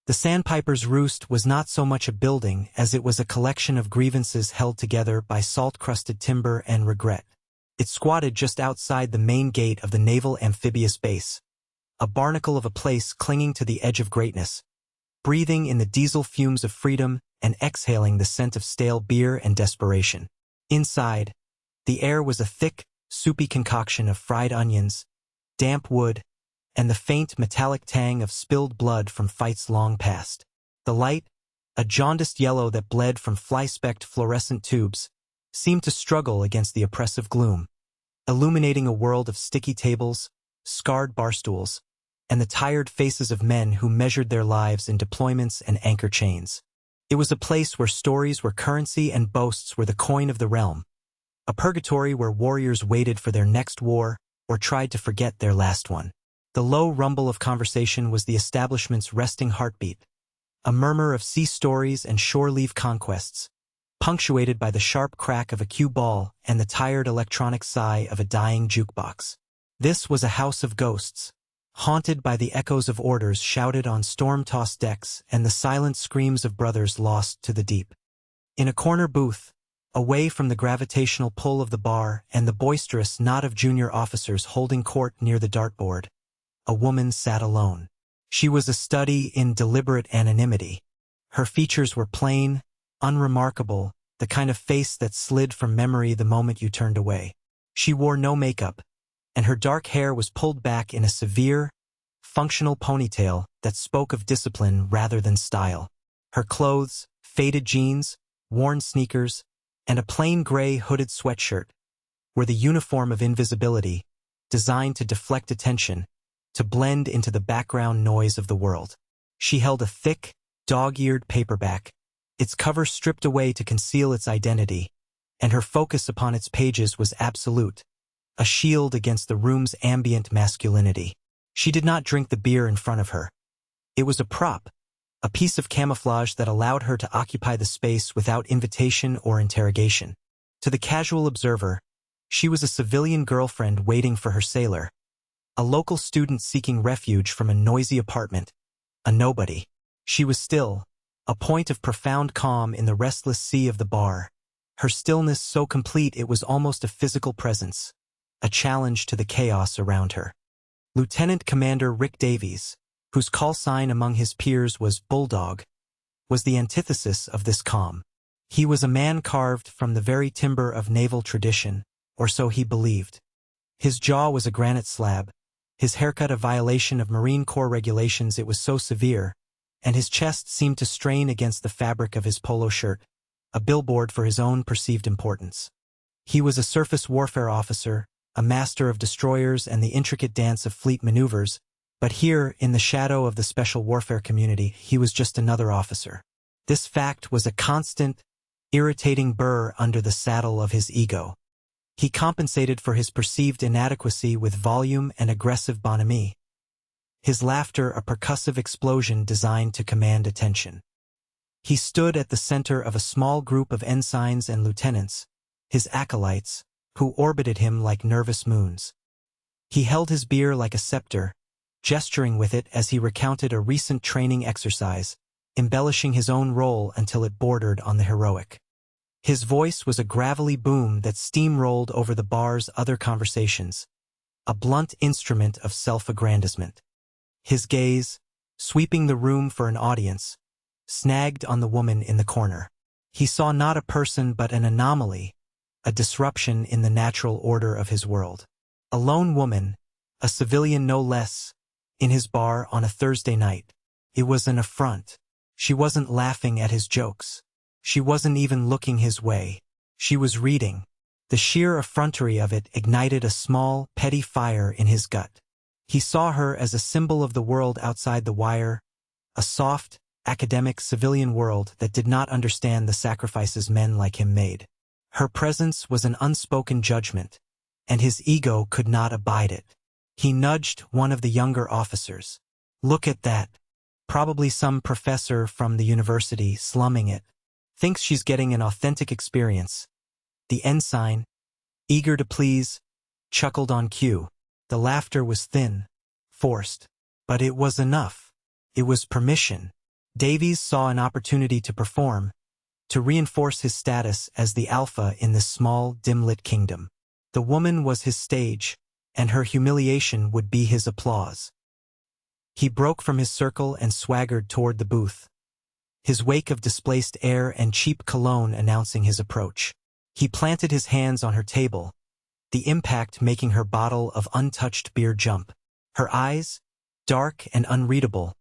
The Sandpiper's Roost was not so much a building as it was a collection of grievances held together by salt-crusted timber and regret. It squatted just outside the main gate of the Naval Amphibious Base, a barnacle of a place clinging to the edge of greatness, breathing in the diesel fumes of freedom and exhaling the scent of stale beer and desperation. Inside, the air was a thick, soupy concoction of fried onions, damp wood, and the faint metallic tang of spilled blood from fights long past. The light, a jaundiced yellow that bled from fly-specked fluorescent tubes, seemed to struggle against the oppressive gloom, illuminating a world of sticky tables, scarred barstools, and the tired faces of men who measured their lives in deployments and anchor chains. It was a place where stories were currency and boasts were the coin of the realm, a purgatory where warriors waited for their next war or tried to forget their last one. The low rumble of conversation was the establishment's resting heartbeat, a murmur of sea stories and shore-leave conquests, punctuated by the sharp crack of a cue ball and the tired electronic sigh of a dying jukebox. This was a house of ghosts, haunted by the echoes of orders shouted on storm-tossed decks and the silent screams of brothers lost to the deep. In a corner booth, away from the gravitational pull of the bar and the boisterous knot of junior officers holding court near the dartboard, a woman sat alone. She was a study in deliberate anonymity. Her features were plain, unremarkable, the kind of face that slid from memory the moment you turned away. She wore no makeup, and her dark hair was pulled back in a severe, functional ponytail that spoke of discipline rather than style. Her clothes, faded jeans, worn sneakers, and a plain gray hooded sweatshirt were the uniform of invisibility, designed to deflect attention, to blend into the background noise of the world. She held a thick, dog-eared paperback, its cover stripped away to conceal its identity, and her focus upon its pages was absolute, a shield against the room's ambient masculinity. She did not drink the beer in front of her. It was a prop, a piece of camouflage that allowed her to occupy the space without invitation or interrogation. To the casual observer, she was a civilian girlfriend waiting for her sailor, a local student seeking refuge from a noisy apartment, a nobody. She was still, a point of profound calm in the restless sea of the bar, her stillness so complete it was almost a physical presence, a challenge to the chaos around her. Lieutenant Commander Rick Davies, whose call sign among his peers was Bulldog, was the antithesis of this calm. He was a man carved from the very timber of naval tradition, or so he believed. His jaw was a granite slab, his haircut a violation of Marine Corps regulations it was so severe, and his chest seemed to strain against the fabric of his polo shirt, a billboard for his own perceived importance. He was a surface warfare officer, a master of destroyers and the intricate dance of fleet maneuvers, but here, in the shadow of the special warfare community, he was just another officer. This fact was a constant, irritating burr under the saddle of his ego. He compensated for his perceived inadequacy with volume and aggressive bonhomie, his laughter a percussive explosion designed to command attention. He stood at the center of a small group of ensigns and lieutenants, his acolytes, who orbited him like nervous moons. He held his beer like a scepter, gesturing with it as he recounted a recent training exercise, embellishing his own role until it bordered on the heroic. His voice was a gravelly boom that steamrolled over the bar's other conversations, a blunt instrument of self-aggrandizement. His gaze, sweeping the room for an audience, snagged on the woman in the corner. He saw not a person but an anomaly, a disruption in the natural order of his world. A lone woman, a civilian no less, in his bar on a Thursday night. It was an affront. She wasn't laughing at his jokes. She wasn't even looking his way. She was reading. The sheer effrontery of it ignited a small, petty fire in his gut. He saw her as a symbol of the world outside the wire, a soft, academic civilian world that did not understand the sacrifices men like him made. Her presence was an unspoken judgment, and his ego could not abide it. He nudged one of the younger officers. "Look at that. Probably some professor from the university slumming it. Thinks she's getting an authentic experience." The ensign, eager to please, chuckled on cue. The laughter was thin, forced, but it was enough. It was permission. Davies saw an opportunity to perform, to reinforce his status as the alpha in this small, dim-lit kingdom. The woman was his stage, and her humiliation would be his applause. He broke from his circle and swaggered toward the booth, his wake of displaced air and cheap cologne announcing his approach. He planted his hands on her table, the impact making her bottle of untouched beer jump. Her eyes, dark and unreadable,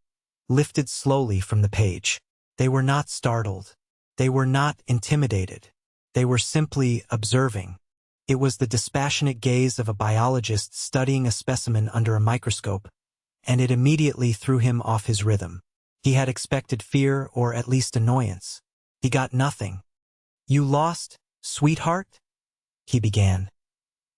lifted slowly from the page. They were not startled. They were not intimidated. They were simply observing. It was the dispassionate gaze of a biologist studying a specimen under a microscope, and it immediately threw him off his rhythm. He had expected fear or at least annoyance. He got nothing. "You lost, sweetheart?" he began,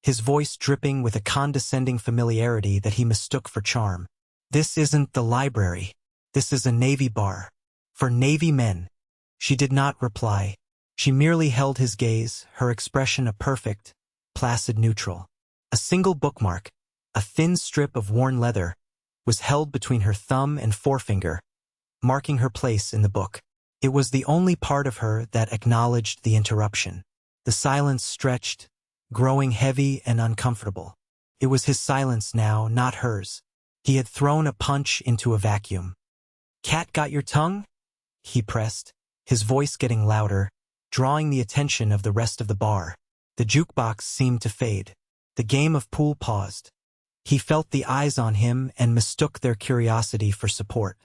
his voice dripping with a condescending familiarity that he mistook for charm. "This isn't the library. This is a Navy bar. For Navy men." She did not reply. She merely held his gaze, her expression a perfect, placid neutral. A single bookmark, a thin strip of worn leather, was held between her thumb and forefinger, marking her place in the book. It was the only part of her that acknowledged the interruption. The silence stretched, growing heavy and uncomfortable. It was his silence now, not hers. He had thrown a punch into a vacuum. "Cat got your tongue?" he pressed, his voice getting louder, drawing the attention of the rest of the bar. The jukebox seemed to fade. The game of pool paused. He felt the eyes on him and mistook their curiosity for support.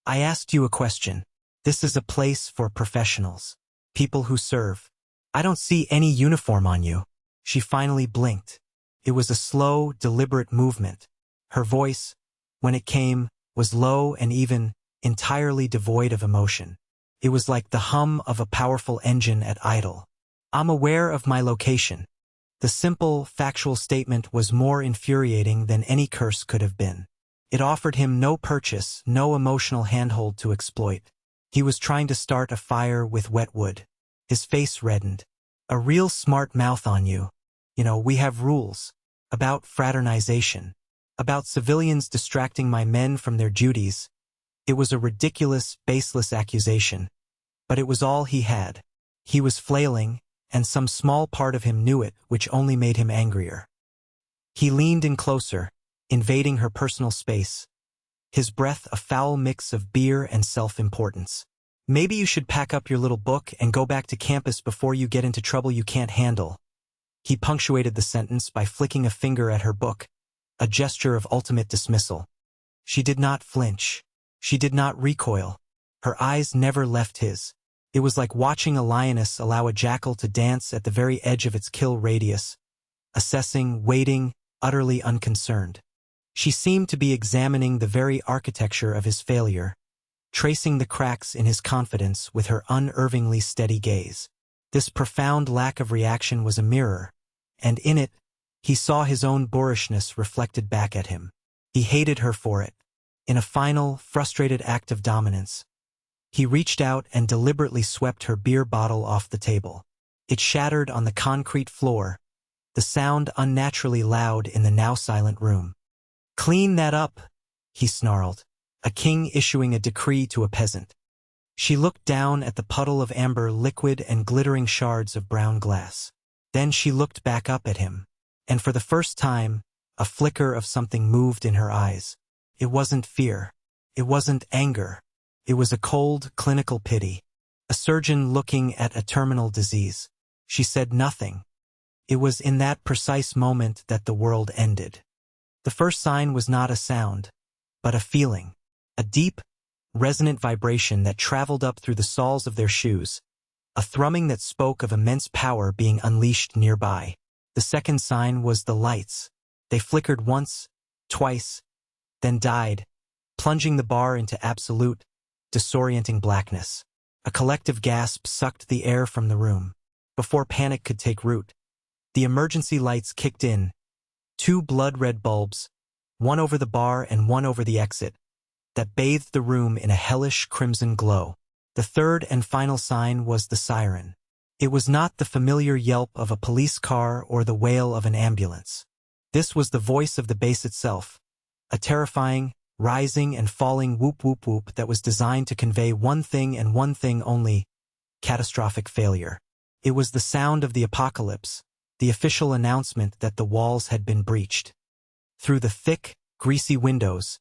"I asked you a question. This is a place for professionals. People who serve. I don't see any uniform on you." She finally blinked. It was a slow, deliberate movement. Her voice, when it came, was low and even, entirely devoid of emotion. It was like the hum of a powerful engine at idle. "I'm aware of my location." The simple, factual statement was more infuriating than any curse could have been. It offered him no purchase, no emotional handhold to exploit. He was trying to start a fire with wet wood. His face reddened. "A real smart mouth on you. You know, we have rules. About fraternization. About civilians distracting my men from their duties." It was a ridiculous, baseless accusation. But it was all he had. He was flailing, and some small part of him knew it, which only made him angrier. He leaned in closer, invading her personal space, his breath a foul mix of beer and self-importance. "Maybe you should pack up your little book and go back to campus before you get into trouble you can't handle." He punctuated the sentence by flicking a finger at her book, a gesture of ultimate dismissal. She did not flinch. She did not recoil. Her eyes never left his. It was like watching a lioness allow a jackal to dance at the very edge of its kill radius, assessing, waiting, utterly unconcerned. She seemed to be examining the very architecture of his failure, tracing the cracks in his confidence with her unervingly steady gaze. This profound lack of reaction was a mirror, and in it, he saw his own boorishness reflected back at him. He hated her for it. In a final, frustrated act of dominance, he reached out and deliberately swept her beer bottle off the table. It shattered on the concrete floor, the sound unnaturally loud in the now silent room. "Clean that up," he snarled, a king issuing a decree to a peasant. She looked down at the puddle of amber liquid and glittering shards of brown glass. Then she looked back up at him, and for the first time, a flicker of something moved in her eyes. It wasn't fear. It wasn't anger. It was a cold, clinical pity. A surgeon looking at a terminal disease. She said nothing. It was in that precise moment that the world ended. The first sign was not a sound, but a feeling. A deep, resonant vibration that traveled up through the soles of their shoes. A thrumming that spoke of immense power being unleashed nearby. The second sign was the lights. They flickered once, twice, then died, plunging the bar into absolute, disorienting blackness. A collective gasp sucked the air from the room. Before panic could take root, the emergency lights kicked in, 2 blood-red bulbs, one over the bar and one over the exit, that bathed the room in a hellish crimson glow. The third and final sign was the siren. It was not the familiar yelp of a police car or the wail of an ambulance. This was the voice of the base itself, a terrifying, rising and falling whoop whoop whoop that was designed to convey one thing and one thing only: catastrophic failure. It was the sound of the apocalypse, the official announcement that the walls had been breached. Through the thick, greasy windows,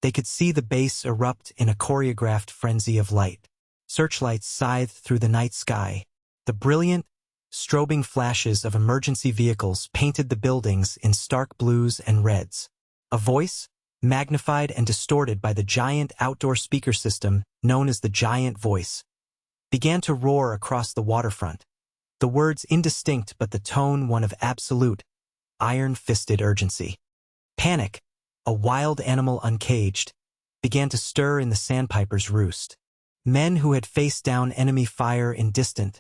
they could see the base erupt in a choreographed frenzy of light. Searchlights scythed through the night sky. The brilliant, strobing flashes of emergency vehicles painted the buildings in stark blues and reds. A voice, magnified and distorted by the giant outdoor speaker system known as the Giant Voice, began to roar across the waterfront. The words indistinct but the tone one of absolute, iron-fisted urgency. Panic, a wild animal uncaged, began to stir in the sandpiper's roost. Men who had faced down enemy fire in distant,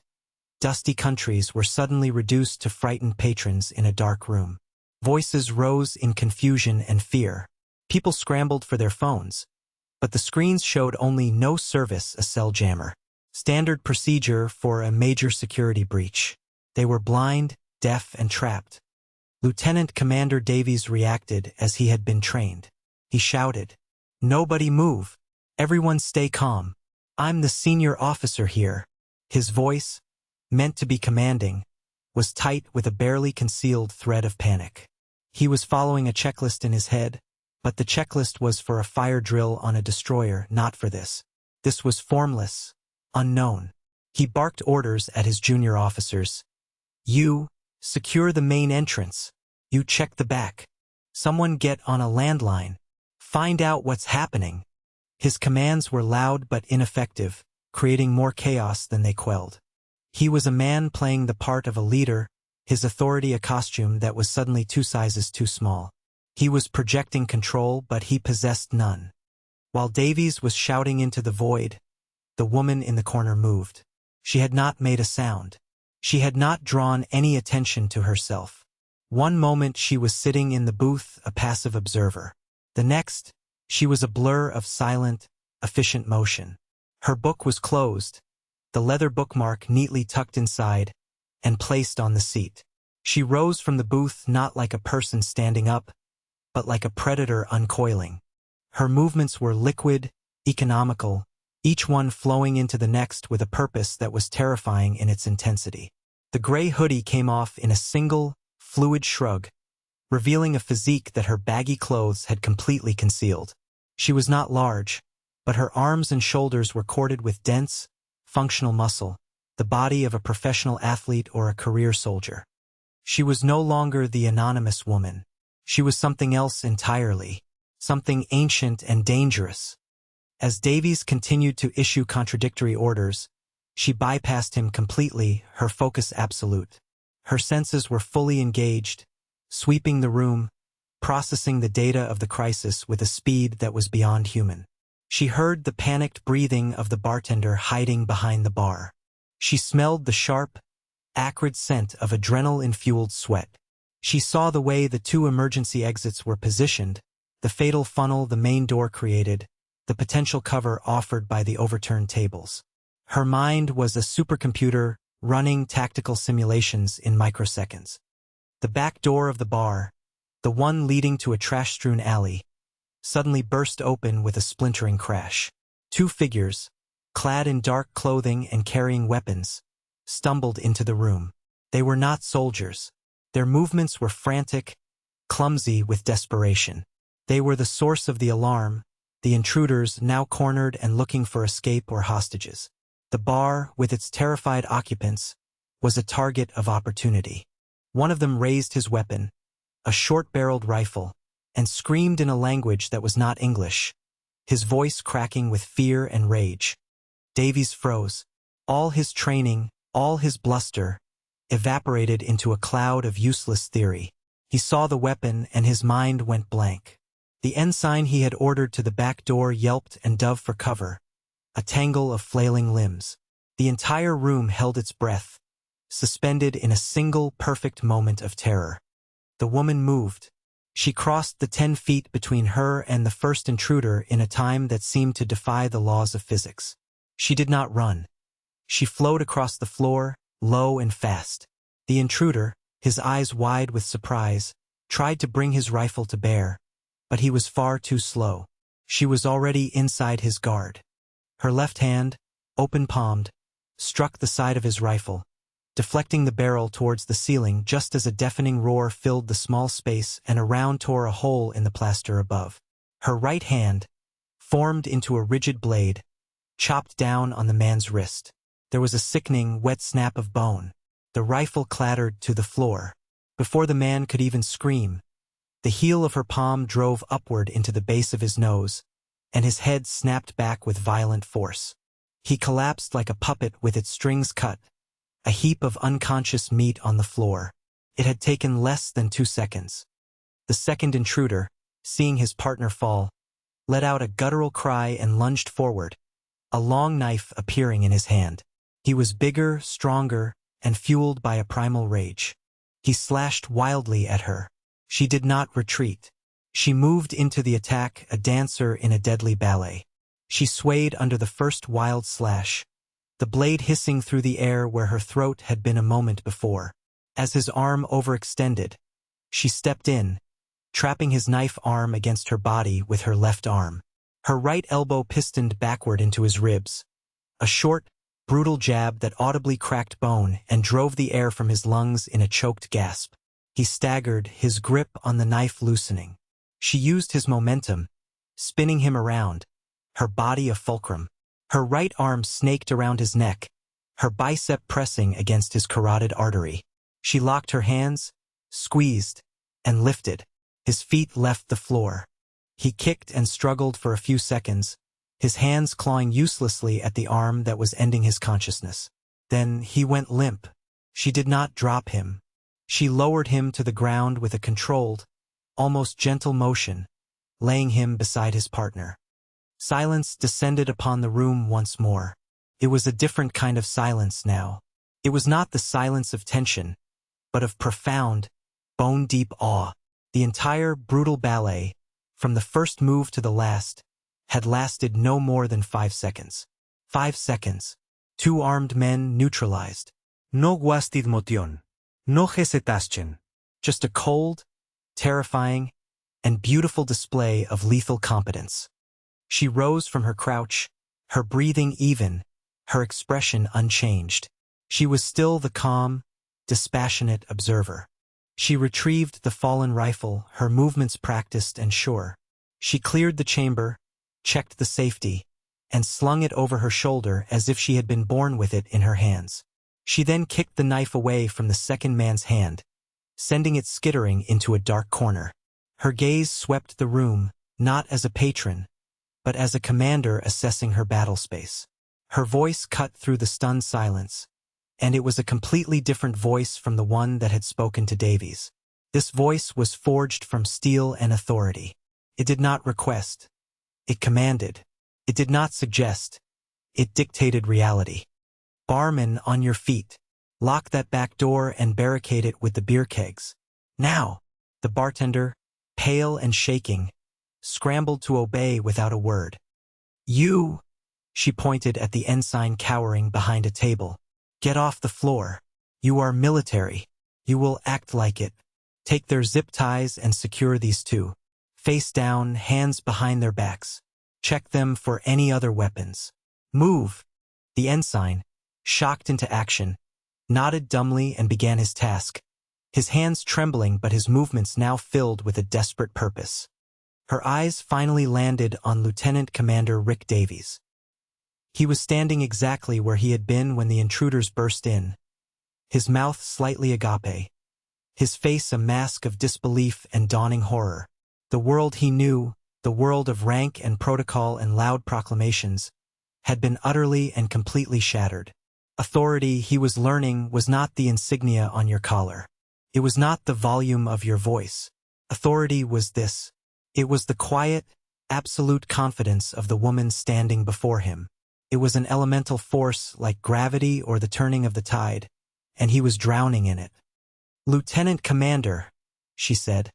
dusty countries were suddenly reduced to frightened patrons in a dark room. Voices rose in confusion and fear. People scrambled for their phones, but the screens showed only "no service, a cell jammer." Standard procedure for a major security breach. They were blind, deaf, and trapped. Lieutenant Commander Davies reacted as he had been trained. He shouted, "Nobody move. Everyone stay calm. I'm the senior officer here." His voice, meant to be commanding, was tight with a barely concealed thread of panic. He was following a checklist in his head, but the checklist was for a fire drill on a destroyer, not for this. This was formless, unknown. He barked orders at his junior officers. "You, secure the main entrance. You check the back. Someone get on a landline. Find out what's happening." His commands were loud but ineffective, creating more chaos than they quelled. He was a man playing the part of a leader, his authority a costume that was suddenly 2 sizes too small. He was projecting control, but he possessed none. While Davies was shouting into the void, the woman in the corner moved. She had not made a sound. She had not drawn any attention to herself. One moment she was sitting in the booth, a passive observer. The next, she was a blur of silent, efficient motion. Her book was closed, the leather bookmark neatly tucked inside, and placed on the seat. She rose from the booth not like a person standing up, but like a predator uncoiling. Her movements were liquid, economical, each one flowing into the next with a purpose that was terrifying in its intensity. The gray hoodie came off in a single, fluid shrug, revealing a physique that her baggy clothes had completely concealed. She was not large, but her arms and shoulders were corded with dense, functional muscle, the body of a professional athlete or a career soldier. She was no longer the anonymous woman. She was something else entirely, something ancient and dangerous. As Davies continued to issue contradictory orders, she bypassed him completely, her focus absolute. Her senses were fully engaged, sweeping the room, processing the data of the crisis with a speed that was beyond human. She heard the panicked breathing of the bartender hiding behind the bar. She smelled the sharp, acrid scent of adrenaline-fueled sweat. She saw the way the 2 emergency exits were positioned, the fatal funnel the main door created, the potential cover offered by the overturned tables. Her mind was a supercomputer running tactical simulations in microseconds. The back door of the bar, the one leading to a trash-strewn alley, suddenly burst open with a splintering crash. 2 figures, clad in dark clothing and carrying weapons, stumbled into the room. They were not soldiers. Their movements were frantic, clumsy with desperation. They were the source of the alarm, the intruders now cornered and looking for escape or hostages. The bar, with its terrified occupants, was a target of opportunity. One of them raised his weapon, a short-barreled rifle, and screamed in a language that was not English, his voice cracking with fear and rage. Davies froze. All his training, all his bluster, evaporated into a cloud of useless theory. He saw the weapon and his mind went blank. The ensign he had ordered to the back door yelped and dove for cover, a tangle of flailing limbs. The entire room held its breath, suspended in a single perfect moment of terror. The woman moved. She crossed the 10 feet between her and the first intruder in a time that seemed to defy the laws of physics. She did not run. She flowed across the floor, low and fast. The intruder, his eyes wide with surprise, tried to bring his rifle to bear, but he was far too slow. She was already inside his guard. Her left hand, open-palmed, struck the side of his rifle, deflecting the barrel towards the ceiling just as a deafening roar filled the small space and a round tore a hole in the plaster above. Her right hand, formed into a rigid blade, chopped down on the man's wrist. There was a sickening, wet snap of bone. The rifle clattered to the floor. Before the man could even scream, the heel of her palm drove upward into the base of his nose, and his head snapped back with violent force. He collapsed like a puppet with its strings cut, a heap of unconscious meat on the floor. It had taken less than 2 seconds. The second intruder, seeing his partner fall, let out a guttural cry and lunged forward, a long knife appearing in his hand. He was bigger, stronger, and fueled by a primal rage. He slashed wildly at her. She did not retreat. She moved into the attack, a dancer in a deadly ballet. She swayed under the first wild slash, the blade hissing through the air where her throat had been a moment before. As his arm overextended, she stepped in, trapping his knife arm against her body with her left arm. Her right elbow pistoned backward into his ribs, a short, brutal jab that audibly cracked bone and drove the air from his lungs in a choked gasp. He staggered, his grip on the knife loosening. She used his momentum, spinning him around, her body a fulcrum. Her right arm snaked around his neck, her bicep pressing against his carotid artery. She locked her hands, squeezed, and lifted. His feet left the floor. He kicked and struggled for a few seconds, his hands clawing uselessly at the arm that was ending his consciousness. Then he went limp. She did not drop him. She lowered him to the ground with a controlled, almost gentle motion, laying him beside his partner. Silence descended upon the room once more. It was a different kind of silence now. It was not the silence of tension, but of profound, bone-deep awe. The entire brutal ballet, from the first move to the last, had lasted no more than 5 seconds. 5 seconds. 2 armed men neutralized. No guastid motion. No hesitaschen. Just a cold, terrifying, and beautiful display of lethal competence. She rose from her crouch, her breathing even, her expression unchanged. She was still the calm, dispassionate observer. She retrieved the fallen rifle, her movements practiced and sure. She cleared the chamber, checked the safety, and slung it over her shoulder as if she had been born with it in her hands. She then kicked the knife away from the second man's hand, sending it skittering into a dark corner. Her gaze swept the room, not as a patron, but as a commander assessing her battle space. Her voice cut through the stunned silence, and it was a completely different voice from the one that had spoken to Davies. This voice was forged from steel and authority. It did not request. It commanded. It did not suggest. It dictated reality. Barman, on your feet. Lock that back door and barricade it with the beer kegs. Now! The bartender, pale and shaking, scrambled to obey without a word. You! She pointed at the ensign cowering behind a table. Get off the floor. You are military. You will act like it. Take their zip ties and secure these 2. Face down, hands behind their backs. Check them for any other weapons. Move! The ensign, shocked into action, nodded dumbly and began his task, his hands trembling but his movements now filled with a desperate purpose. Her eyes finally landed on Lieutenant Commander Rick Davies. He was standing exactly where he had been when the intruders burst in, his mouth slightly agape, his face a mask of disbelief and dawning horror. The world he knew, the world of rank and protocol and loud proclamations, had been utterly and completely shattered. Authority, he was learning, was not the insignia on your collar. It was not the volume of your voice. Authority was this. It was the quiet, absolute confidence of the woman standing before him. It was an elemental force like gravity or the turning of the tide, and he was drowning in it. Lieutenant Commander, she said,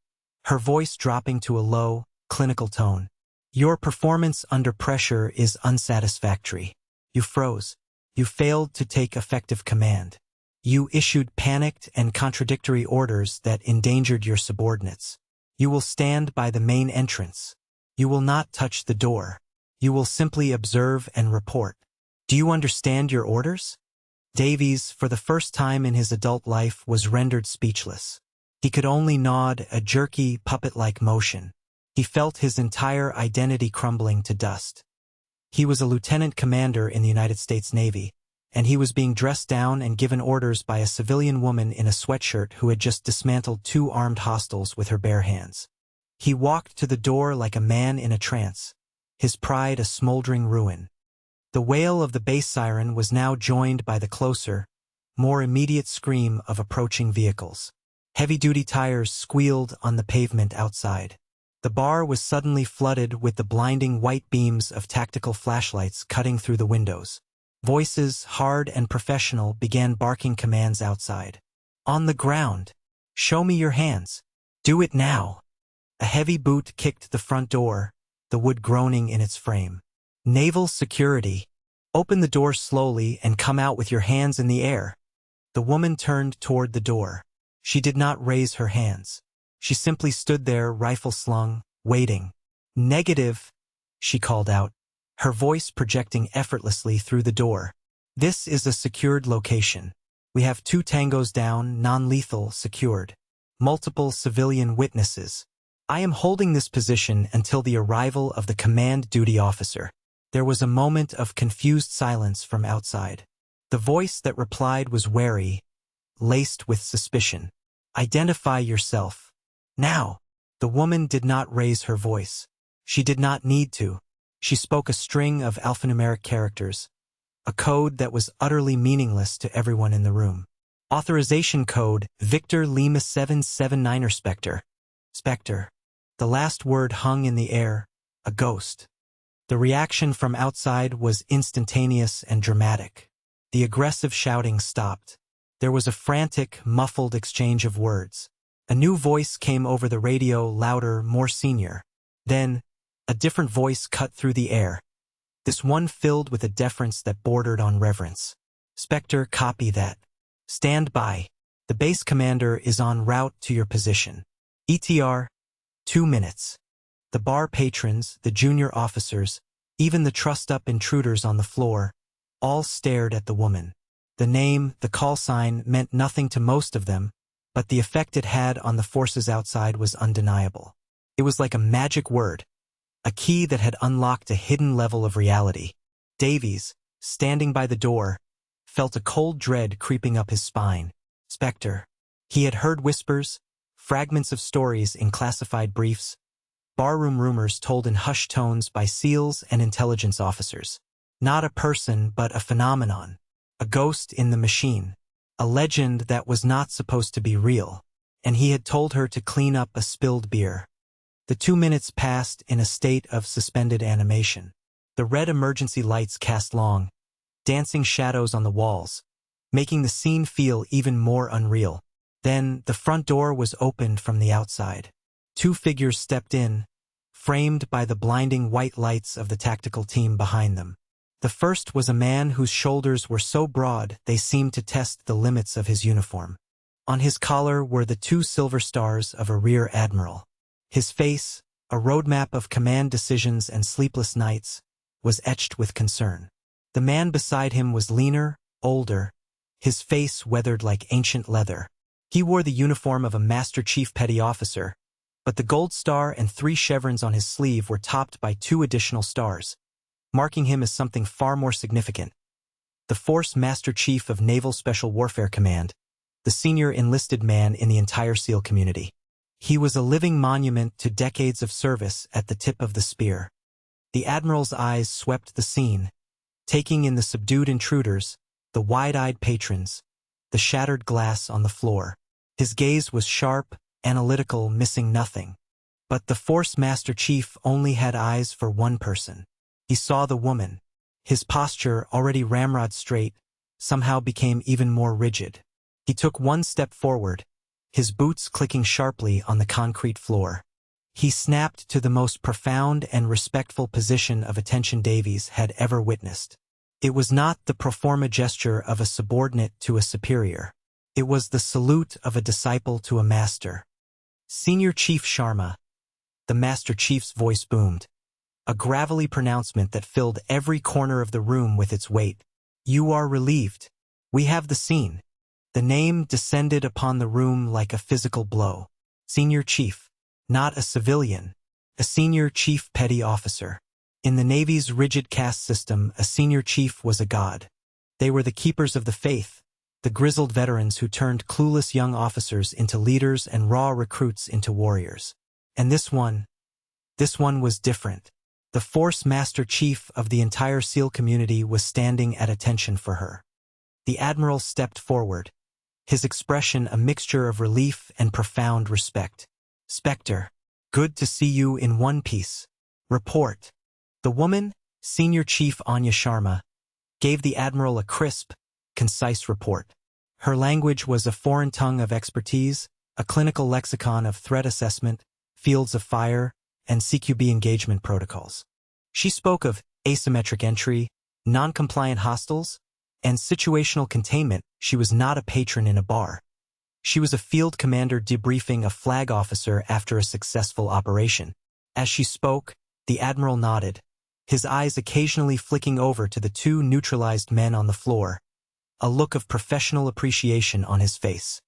her voice dropping to a low, clinical tone. Your performance under pressure is unsatisfactory. You froze. You failed to take effective command. You issued panicked and contradictory orders that endangered your subordinates. You will stand by the main entrance. You will not touch the door. You will simply observe and report. Do you understand your orders? Davies, for the first time in his adult life, was rendered speechless. He could only nod, a jerky, puppet-like motion. He felt his entire identity crumbling to dust. He was a lieutenant commander in the United States Navy, and he was being dressed down and given orders by a civilian woman in a sweatshirt who had just dismantled 2 armed hostiles with her bare hands. He walked to the door like a man in a trance, his pride a smoldering ruin. The wail of the base siren was now joined by the closer, more immediate scream of approaching vehicles. Heavy-duty tires squealed on the pavement outside. The bar was suddenly flooded with the blinding white beams of tactical flashlights cutting through the windows. Voices, hard and professional, began barking commands outside. On the ground. Show me your hands. Do it now. A heavy boot kicked the front door, the wood groaning in its frame. Naval security. Open the door slowly and come out with your hands in the air. The woman turned toward the door. She did not raise her hands. She simply stood there, rifle slung, waiting. Negative, she called out, her voice projecting effortlessly through the door. This is a secured location. We have 2 tangos down, non-lethal, secured. Multiple civilian witnesses. I am holding this position until the arrival of the command duty officer. There was a moment of confused silence from outside. The voice that replied was wary, laced with suspicion. Identify yourself. Now. The woman did not raise her voice. She did not need to. She spoke a string of alphanumeric characters, a code that was utterly meaningless to everyone in the room. Authorization code, Victor Lima 779 Spectre. Spectre. The last word hung in the air, a ghost. The reaction from outside was instantaneous and dramatic. The aggressive shouting stopped. There was a frantic, muffled exchange of words. A new voice came over the radio, louder, more senior. Then, a different voice cut through the air. This one filled with a deference that bordered on reverence. Spectre, copy that. Stand by. The base commander is en route to your position. ETR, 2 minutes. The bar patrons, the junior officers, even the trussed-up intruders on the floor, all stared at the woman. The name, the call sign, meant nothing to most of them, but the effect it had on the forces outside was undeniable. It was like a magic word, a key that had unlocked a hidden level of reality. Davies, standing by the door, felt a cold dread creeping up his spine. Spectre. He had heard whispers, fragments of stories in classified briefs, barroom rumors told in hushed tones by SEALs and intelligence officers. Not a person, but a phenomenon. A ghost in the machine. A legend that was not supposed to be real. And he had told her to clean up a spilled beer. The 2 minutes passed in a state of suspended animation. The red emergency lights cast long, dancing shadows on the walls, making the scene feel even more unreal. Then, the front door was opened from the outside. 2 figures stepped in, framed by the blinding white lights of the tactical team behind them. The first was a man whose shoulders were so broad they seemed to test the limits of his uniform. On his collar were the 2 silver stars of a rear admiral. His face, a roadmap of command decisions and sleepless nights, was etched with concern. The man beside him was leaner, older, his face weathered like ancient leather. He wore the uniform of a Master Chief Petty Officer, but the gold star and 3 chevrons on his sleeve were topped by 2 additional stars, marking him as something far more significant. The Force Master Chief of Naval Special Warfare Command, the senior enlisted man in the entire SEAL community. He was a living monument to decades of service at the tip of the spear. The Admiral's eyes swept the scene, taking in the subdued intruders, the wide-eyed patrons, the shattered glass on the floor. His gaze was sharp, analytical, missing nothing. But the Force Master Chief only had eyes for one person. He saw the woman. His posture, already ramrod straight, somehow became even more rigid. He took 1 step forward, his boots clicking sharply on the concrete floor. He snapped to the most profound and respectful position of attention Davies had ever witnessed. It was not the pro forma gesture of a subordinate to a superior. It was the salute of a disciple to a master. Senior Chief Sharma, the Master Chief's voice boomed. A gravelly pronouncement that filled every corner of the room with its weight. You are relieved. We have the scene. The name descended upon the room like a physical blow. Senior Chief. Not a civilian. A Senior Chief Petty Officer. In the Navy's rigid caste system, a Senior Chief was a god. They were the keepers of the faith, the grizzled veterans who turned clueless young officers into leaders and raw recruits into warriors. And this one was different. The Force Master Chief of the entire SEAL community was standing at attention for her. The Admiral stepped forward, his expression a mixture of relief and profound respect. Spectre, good to see you in one piece. Report. The woman, Senior Chief Anya Sharma, gave the Admiral a crisp, concise report. Her language was a foreign tongue of expertise, a clinical lexicon of threat assessment, fields of fire, and CQB engagement protocols. She spoke of asymmetric entry, non-compliant hostiles, and situational containment. She was not a patron in a bar. She was a field commander debriefing a flag officer after a successful operation. As she spoke, the Admiral nodded, his eyes occasionally flicking over to the two neutralized men on the floor, a look of professional appreciation on his face.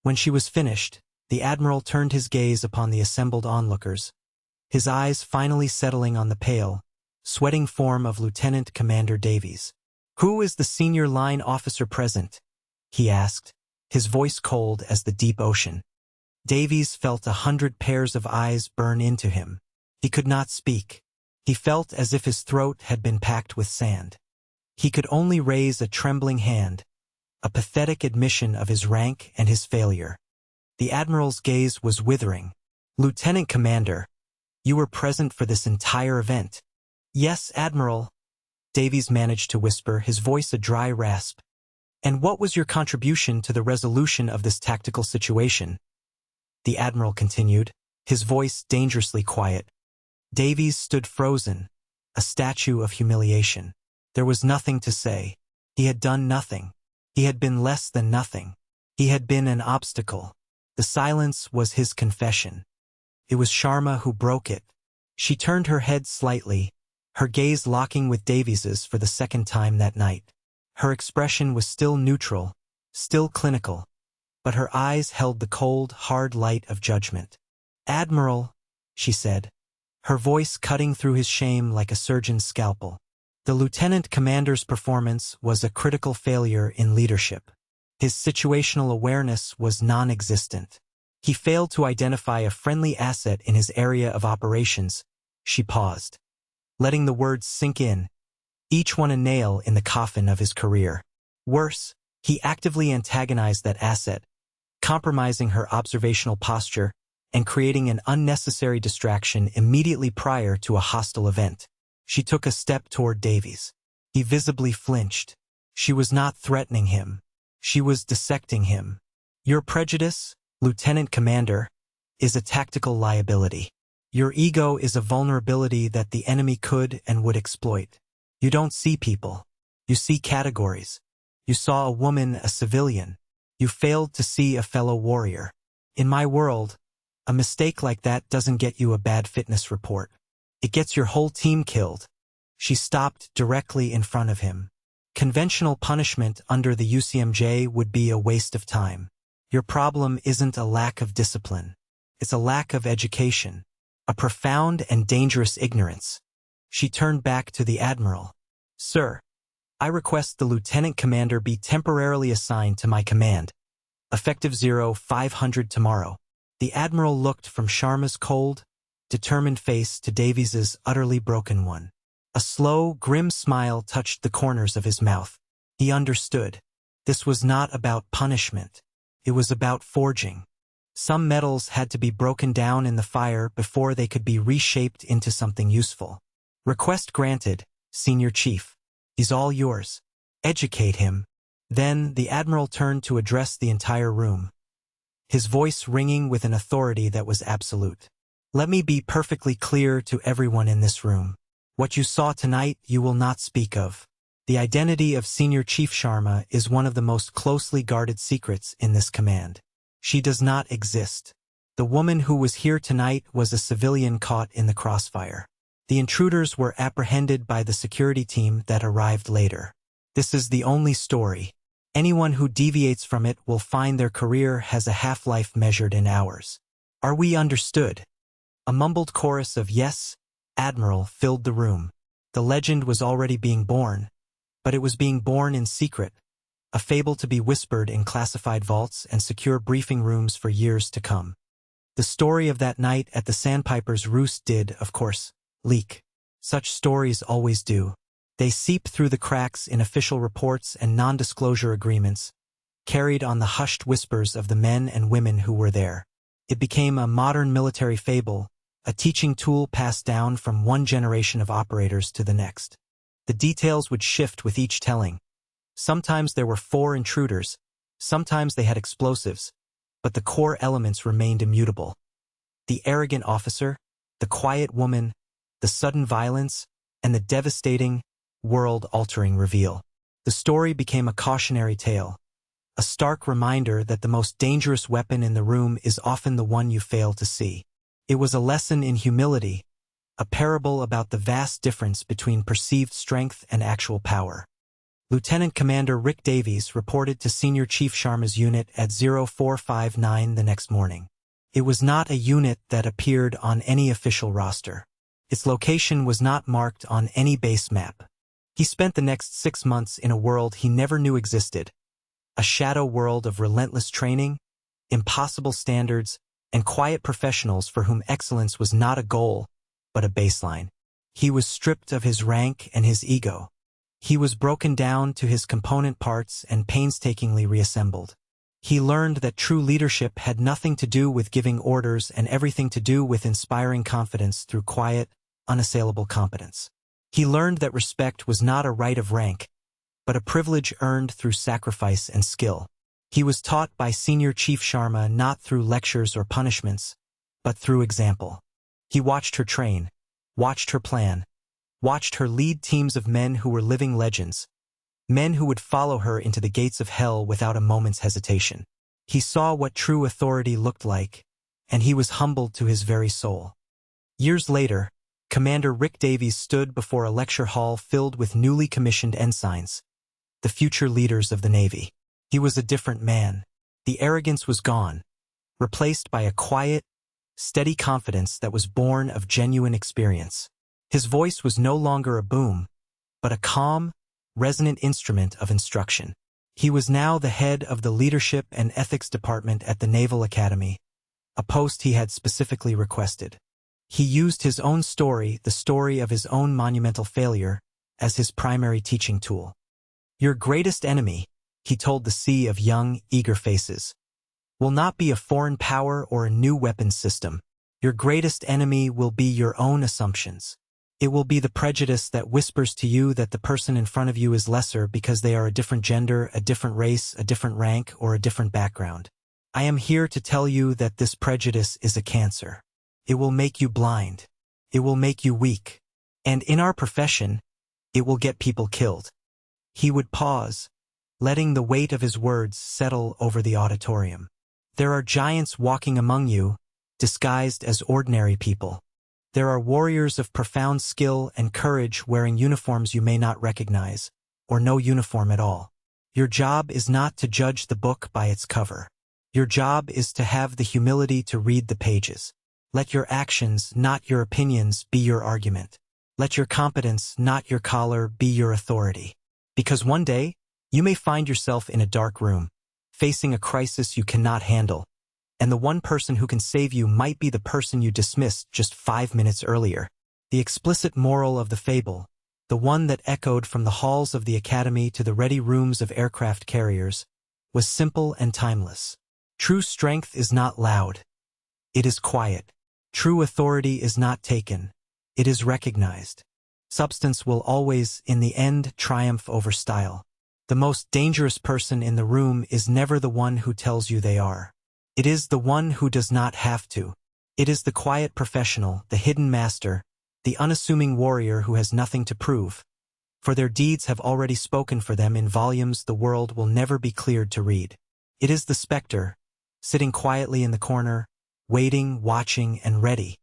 When she was finished, the Admiral turned his gaze upon the assembled onlookers, his eyes finally settling on the pale, sweating form of Lieutenant Commander Davies. Who is the senior line officer present? He asked, his voice cold as the deep ocean. Davies felt 100 pairs of eyes burn into him. He could not speak. He felt as if his throat had been packed with sand. He could only raise a trembling hand, a pathetic admission of his rank and his failure. The Admiral's gaze was withering. Lieutenant Commander, you were present for this entire event. Yes, Admiral, Davies managed to whisper, his voice a dry rasp. And what was your contribution to the resolution of this tactical situation? The Admiral continued, his voice dangerously quiet. Davies stood frozen, a statue of humiliation. There was nothing to say. He had done nothing. He had been less than nothing. He had been an obstacle. The silence was his confession. It was Sharma who broke it. She turned her head slightly, her gaze locking with Davies's for the second time that night. Her expression was still neutral, still clinical, but her eyes held the cold, hard light of judgment. Admiral, she said, her voice cutting through his shame like a surgeon's scalpel. The lieutenant commander's performance was a critical failure in leadership. His situational awareness was non-existent. He failed to identify a friendly asset in his area of operations. She paused, letting the words sink in, each one a nail in the coffin of his career. Worse, he actively antagonized that asset, compromising her observational posture and creating an unnecessary distraction immediately prior to a hostile event. She took a step toward Davies. He visibly flinched. She was not threatening him. She was dissecting him. Your prejudice, Lieutenant Commander, is a tactical liability. Your ego is a vulnerability that the enemy could and would exploit. You don't see people. You see categories. You saw a woman, a civilian. You failed to see a fellow warrior. In my world, a mistake like that doesn't get you a bad fitness report. It gets your whole team killed. She stopped directly in front of him. Conventional punishment under the UCMJ would be a waste of time. Your problem isn't a lack of discipline. It's a lack of education. A profound and dangerous ignorance. She turned back to the Admiral. Sir, I request the Lieutenant Commander be temporarily assigned to my command. Effective 0500 tomorrow. The Admiral looked from Sharma's cold, determined face to Davies's utterly broken one. A slow, grim smile touched the corners of his mouth. He understood. This was not about punishment. It was about forging. Some metals had to be broken down in the fire before they could be reshaped into something useful. Request granted, Senior Chief. He's all yours. Educate him. Then the Admiral turned to address the entire room, his voice ringing with an authority that was absolute. Let me be perfectly clear to everyone in this room. What you saw tonight you will not speak of. The identity of Senior Chief Sharma is one of the most closely guarded secrets in this command. She does not exist. The woman who was here tonight was a civilian caught in the crossfire. The intruders were apprehended by the security team that arrived later. This is the only story. Anyone who deviates from it will find their career has a half-life measured in hours. Are we understood? A mumbled chorus of yes, Admiral, filled the room. The legend was already being born, but it was being born in secret, a fable to be whispered in classified vaults and secure briefing rooms for years to come. The story of that night at the Sandpiper's Roost did, of course, leak. Such stories always do. They seep through the cracks in official reports and non-disclosure agreements, carried on the hushed whispers of the men and women who were there. It became a modern military fable, a teaching tool passed down from one generation of operators to the next. The details would shift with each telling. Sometimes there were 4 intruders, sometimes they had explosives, but the core elements remained immutable. The arrogant officer, the quiet woman, the sudden violence, and the devastating, world-altering reveal. The story became a cautionary tale, a stark reminder that the most dangerous weapon in the room is often the one you fail to see. It was a lesson in humility, a parable about the vast difference between perceived strength and actual power. Lieutenant Commander Rick Davies reported to Senior Chief Sharma's unit at 0459 the next morning. It was not a unit that appeared on any official roster. Its location was not marked on any base map. He spent the next 6 months in a world he never knew existed, a shadow world of relentless training, impossible standards, and quiet professionals for whom excellence was not a goal, but a baseline. He was stripped of his rank and his ego. He was broken down to his component parts and painstakingly reassembled. He learned that true leadership had nothing to do with giving orders and everything to do with inspiring confidence through quiet, unassailable competence. He learned that respect was not a right of rank, but a privilege earned through sacrifice and skill. He was taught by Senior Chief Sharma not through lectures or punishments, but through example. He watched her train, watched her plan, watched her lead teams of men who were living legends, men who would follow her into the gates of hell without a moment's hesitation. He saw what true authority looked like, and he was humbled to his very soul. Years later, Commander Rick Davies stood before a lecture hall filled with newly commissioned ensigns, the future leaders of the Navy. He was a different man. The arrogance was gone, replaced by a quiet, steady confidence that was born of genuine experience. His voice was no longer a boom, but a calm, resonant instrument of instruction. He was now the head of the Leadership and Ethics Department at the Naval Academy, a post he had specifically requested. He used his own story, the story of his own monumental failure, as his primary teaching tool. Your greatest enemy, he told the sea of young, eager faces, will not be a foreign power or a new weapons system. Your greatest enemy will be your own assumptions. It will be the prejudice that whispers to you that the person in front of you is lesser because they are a different gender, a different race, a different rank, or a different background. I am here to tell you that this prejudice is a cancer. It will make you blind. It will make you weak. And in our profession, it will get people killed. He would pause, letting the weight of his words settle over the auditorium. There are giants walking among you, disguised as ordinary people. There are warriors of profound skill and courage wearing uniforms you may not recognize, or no uniform at all. Your job is not to judge the book by its cover. Your job is to have the humility to read the pages. Let your actions, not your opinions, be your argument. Let your competence, not your collar, be your authority. Because one day, you may find yourself in a dark room, facing a crisis you cannot handle, and the one person who can save you might be the person you dismissed just 5 minutes earlier. The explicit moral of the fable, the one that echoed from the halls of the academy to the ready rooms of aircraft carriers, was simple and timeless. True strength is not loud. It is quiet. True authority is not taken. It is recognized. Substance will always, in the end, triumph over style. The most dangerous person in the room is never the one who tells you they are. It is the one who does not have to. It is the quiet professional, the hidden master, the unassuming warrior who has nothing to prove. For their deeds have already spoken for them in volumes the world will never be cleared to read. It is the specter, sitting quietly in the corner, waiting, watching, and ready.